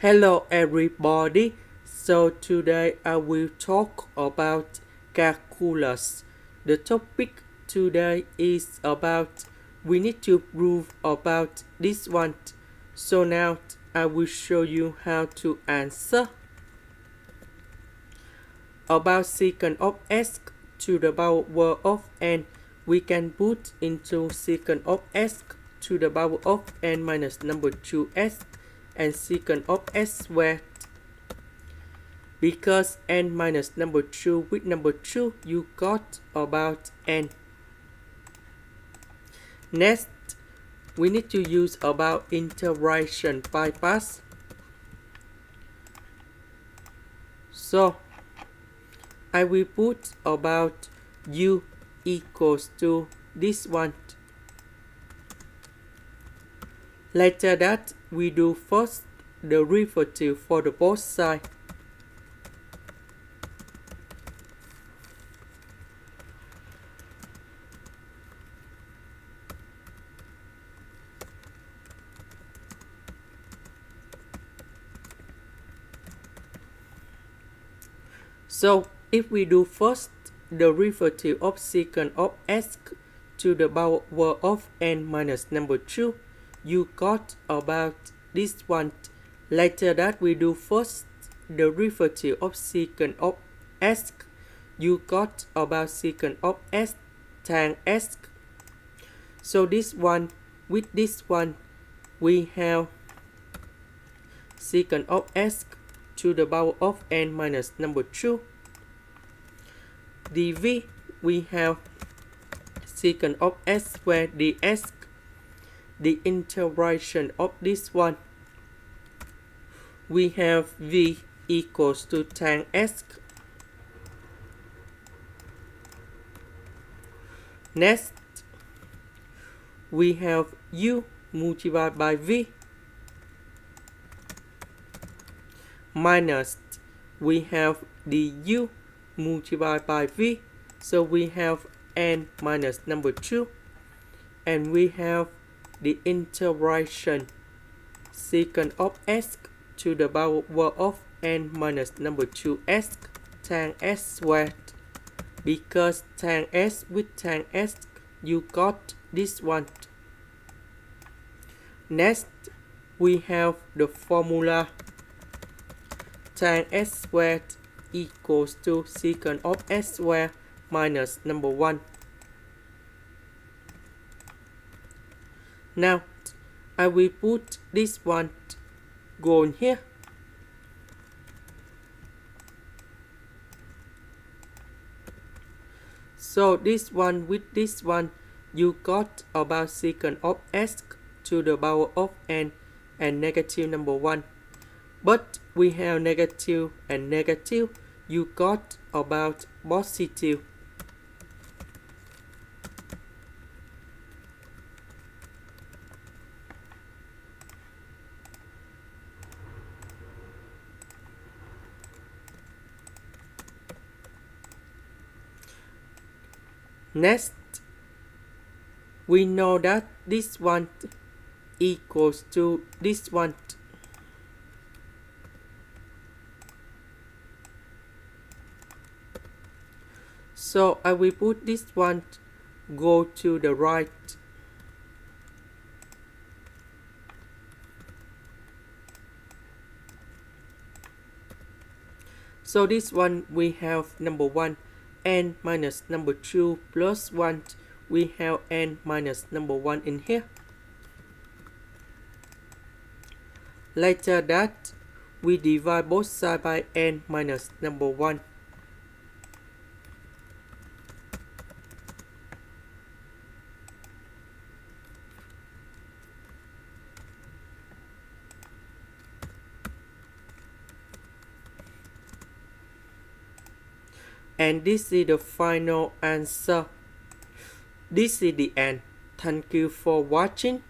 Hello everybody. So today I will talk about calculus. The topic today is about we need to prove about this one. So now I will show you how to answer. About secant of s to the power of n, we can put into secant of s to the power of n minus number 2s and secant of s squared. Because n minus number 2 with number 2, you got about n. Next, we need to use about integration bypass. So, I will put about u equals to this one. Later that, we do first the derivative for the both sides. So, if we do first the derivative of secant of s to the power of n minus number 2, you got about this one. Later that we do first the derivative of secant of s, you got about secant of s tan s. So this one with this one, we have secant of s to the power of n minus number 2. dv, we have secant of s squared ds. The integration of this one, we have v equals to tan s. Next, we have u multiplied by v minus, we have the u multiplied by v, so we have n minus number 2, and we have the integration secant of s to the power of n minus number 2s tan s squared. Because tan s with tan s, you got this one. Next, we have the formula tan s squared equals to secant of s squared minus number 1. Now, I will put this one go in here. So this one with this one, you got about secant of s to the power of n and negative number 1. But we have negative and negative, you got about positive. Next, we know that this one equals to this one. So I will put this one go to the right. So this one we have number 1 n minus number 2 plus 1, we have n minus number 1 in here. Later that, we divide both sides by n minus number 1. And this is the final answer. This is the end. Thank you for watching.